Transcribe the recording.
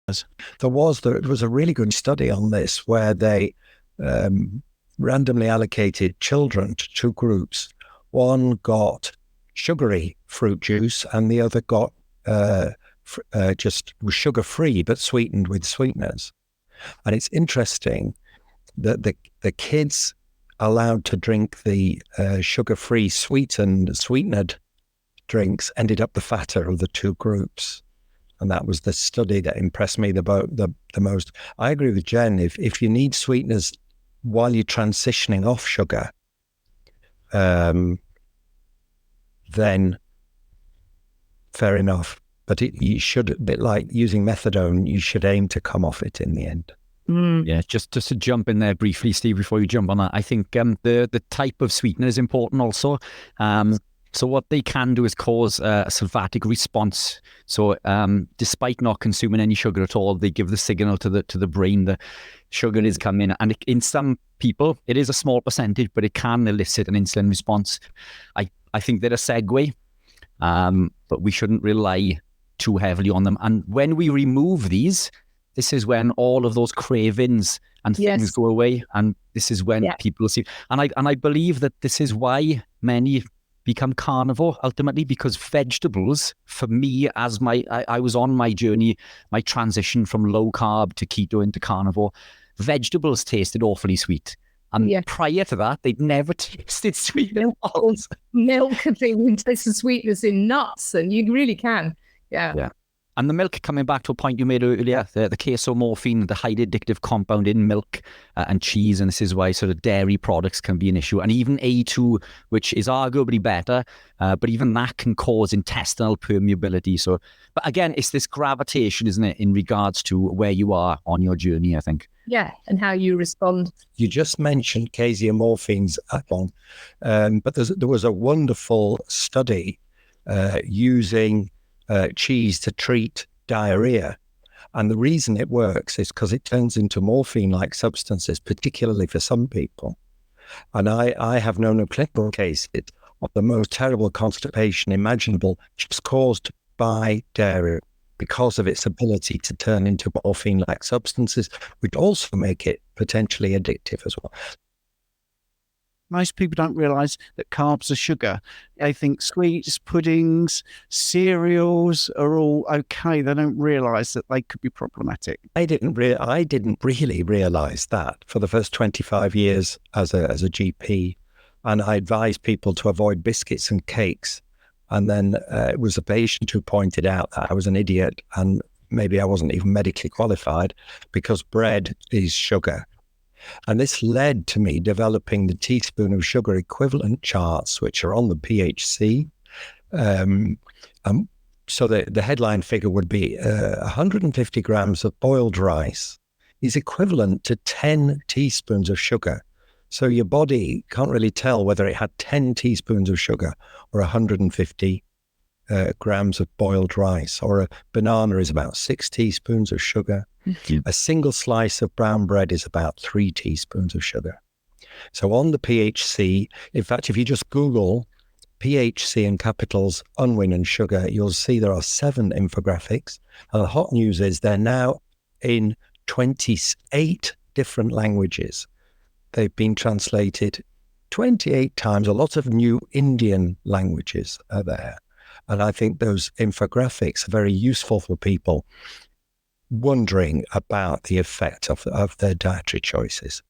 There was a really good study on this where they randomly allocated children to two groups. One got sugary fruit juice and the other got just was sugar-free but sweetened with sweeteners. And it's interesting that the kids allowed to drink the sugar-free sweetened drinks ended up the fatter of the two groups. And that was the study that impressed me the most. I agree with Jen. If you need sweeteners while you're transitioning off sugar, then fair enough. But you should, a bit like using methadone, you should aim to come off it in the end. Yeah, just to jump in there briefly, Steve, before you jump on that, I think the type of sweetener is important also. So what they can do is cause a sulfatic response. So despite not consuming any sugar at all, they give the signal to the brain that sugar is coming. And in some people, it is a small percentage, but it can elicit an insulin response. I think they're a segue, but we shouldn't rely too heavily on them. And when we remove these, this is when all of those cravings and things go away. And this is when people see. And I believe that this is why many become carnivore ultimately, because vegetables, for me, as I was on my journey, my transition from low carb to keto into carnivore, vegetables tasted awfully sweet. And prior to that, they'd never tasted sweet at all. Milk tastes the sweetness in nuts, and you really can. Yeah. And the milk, coming back to a point you made earlier, the casomorphine, the highly addictive compound in milk and cheese, and this is why sort of dairy products can be an issue. And even A2, which is arguably better, but even that can cause intestinal permeability. So, but again, it's this gravitation, isn't it, in regards to where you are on your journey, I think. Yeah, and how you respond. You just mentioned casomorphines, but there was a wonderful study using cheese to treat diarrhea. And the reason it works is because it turns into morphine-like substances, particularly for some people. And I have known of clinical cases of the most terrible constipation imaginable just caused by dairy because of its ability to turn into morphine-like substances, which also make it potentially addictive as well. Most people don't realise that carbs are sugar. They think sweets, puddings, cereals are all okay. They don't realise that they could be problematic. I didn't really realise that for the first 25 years as a GP. And I advised people to avoid biscuits and cakes. And then it was a patient who pointed out that I was an idiot and maybe I wasn't even medically qualified because bread is sugar. And this led to me developing the teaspoon of sugar equivalent charts, which are on the PHC. So the headline figure would be 150 grams of boiled rice is equivalent to 10 teaspoons of sugar. So your body can't really tell whether it had 10 teaspoons of sugar or 150 grams of boiled rice, or a banana is about 6 teaspoons of sugar. A single slice of brown bread is about 3 teaspoons of sugar. So on the PHC, in fact, if you just Google PHC in capitals, Unwin and sugar, you'll see there are 7 infographics. And the hot news is they're now in 28 different languages. They've been translated 28 times. A lot of new Indian languages are there. And I think those infographics are very useful for people wondering about the effect of their dietary choices.